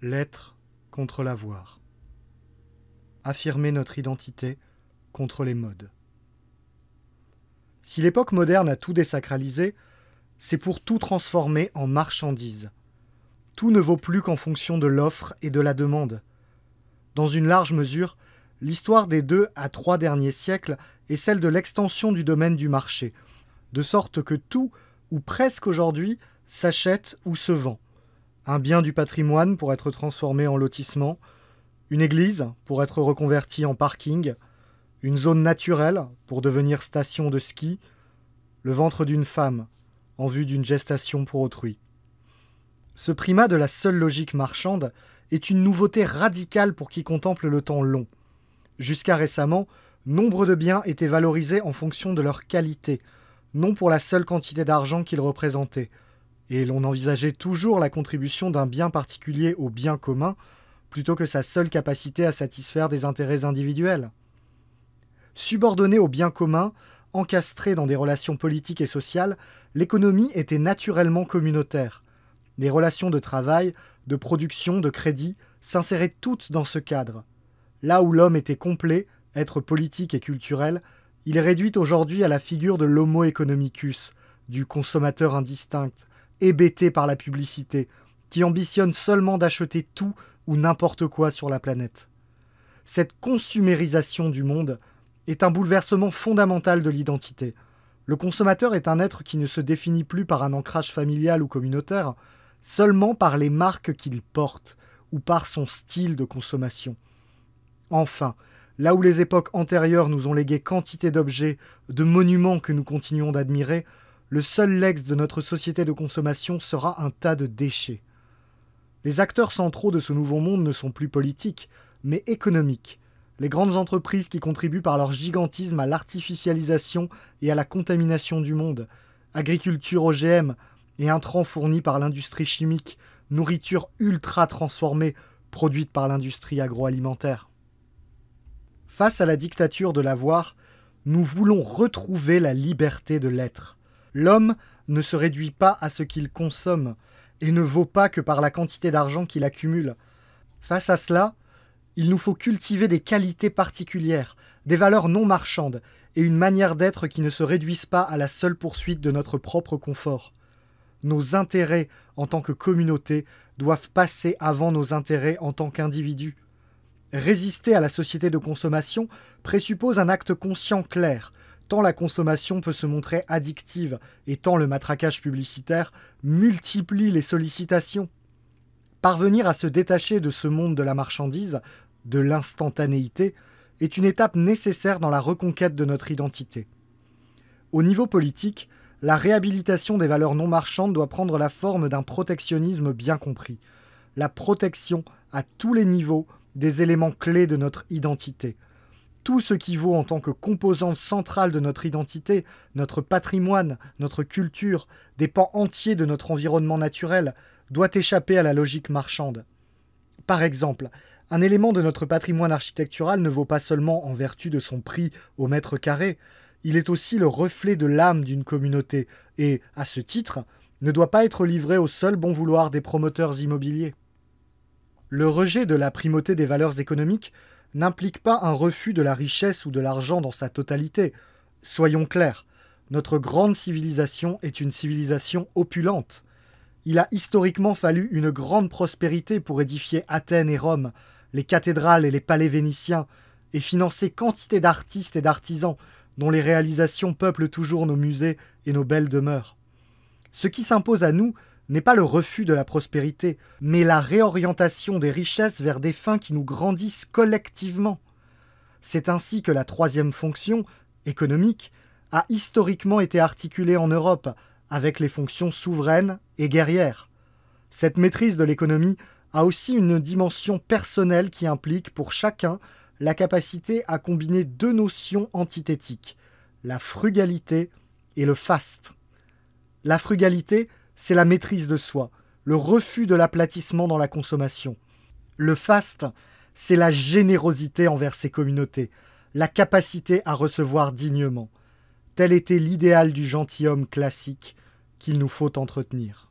L'être contre l'avoir. Affirmer notre identité contre les modes. Si l'époque moderne a tout désacralisé, c'est pour tout transformer en marchandise. Tout ne vaut plus qu'en fonction de l'offre et de la demande. Dans une large mesure, l'histoire des 2 à 3 derniers siècles est celle de l'extension du domaine du marché, de sorte que tout, ou presque aujourd'hui, s'achète ou se vend. Un bien du patrimoine pour être transformé en lotissement, une église pour être reconvertie en parking, une zone naturelle pour devenir station de ski, le ventre d'une femme en vue d'une gestation pour autrui. Ce primat de la seule logique marchande est une nouveauté radicale pour qui contemple le temps long. Jusqu'à récemment, nombre de biens étaient valorisés en fonction de leur qualité, non pour la seule quantité d'argent qu'ils représentaient, et l'on envisageait toujours la contribution d'un bien particulier au bien commun, plutôt que sa seule capacité à satisfaire des intérêts individuels. Subordonnée au bien commun, encastrée dans des relations politiques et sociales, l'économie était naturellement communautaire. Les relations de travail, de production, de crédit s'inséraient toutes dans ce cadre. Là où l'homme était complet, être politique et culturel, il est réduit aujourd'hui à la figure de l'homo economicus, du consommateur indistinct, hébété par la publicité, qui ambitionne seulement d'acheter tout ou n'importe quoi sur la planète. Cette consumérisation du monde est un bouleversement fondamental de l'identité. Le consommateur est un être qui ne se définit plus par un ancrage familial ou communautaire, seulement par les marques qu'il porte ou par son style de consommation. Enfin, là où les époques antérieures nous ont légué quantité d'objets, de monuments que nous continuons d'admirer, le seul legs de notre société de consommation sera un tas de déchets. Les acteurs centraux de ce nouveau monde ne sont plus politiques, mais économiques. Les grandes entreprises qui contribuent par leur gigantisme à l'artificialisation et à la contamination du monde, agriculture OGM et intrants fournis par l'industrie chimique, nourriture ultra transformée produite par l'industrie agroalimentaire. Face à la dictature de l'avoir, nous voulons retrouver la liberté de l'être. L'homme ne se réduit pas à ce qu'il consomme et ne vaut pas que par la quantité d'argent qu'il accumule. Face à cela, il nous faut cultiver des qualités particulières, des valeurs non marchandes et une manière d'être qui ne se réduisent pas à la seule poursuite de notre propre confort. Nos intérêts en tant que communauté doivent passer avant nos intérêts en tant qu'individus. Résister à la société de consommation présuppose un acte conscient clair, tant la consommation peut se montrer addictive et tant le matraquage publicitaire multiplie les sollicitations. Parvenir à se détacher de ce monde de la marchandise, de l'instantanéité, est une étape nécessaire dans la reconquête de notre identité. Au niveau politique, la réhabilitation des valeurs non marchandes doit prendre la forme d'un protectionnisme bien compris. La protection, à tous les niveaux, des éléments clés de notre identité. Tout ce qui vaut en tant que composante centrale de notre identité, notre patrimoine, notre culture, des pans entiers de notre environnement naturel, doit échapper à la logique marchande. Par exemple, un élément de notre patrimoine architectural ne vaut pas seulement en vertu de son prix au mètre carré, il est aussi le reflet de l'âme d'une communauté et, à ce titre, ne doit pas être livré au seul bon vouloir des promoteurs immobiliers. Le rejet de la primauté des valeurs économiques n'implique pas un refus de la richesse ou de l'argent dans sa totalité. Soyons clairs, notre grande civilisation est une civilisation opulente. Il a historiquement fallu une grande prospérité pour édifier Athènes et Rome, les cathédrales et les palais vénitiens, et financer quantité d'artistes et d'artisans dont les réalisations peuplent toujours nos musées et nos belles demeures. Ce qui s'impose à nous n'est pas le refus de la prospérité, mais la réorientation des richesses vers des fins qui nous grandissent collectivement. C'est ainsi que la troisième fonction, économique, a historiquement été articulée en Europe, avec les fonctions souveraines et guerrières. Cette maîtrise de l'économie a aussi une dimension personnelle qui implique pour chacun la capacité à combiner 2 notions antithétiques, la frugalité et le faste. La frugalité, c'est la maîtrise de soi, le refus de l'aplatissement dans la consommation. Le faste, c'est la générosité envers ses communautés, la capacité à recevoir dignement. Tel était l'idéal du gentilhomme classique qu'il nous faut entretenir.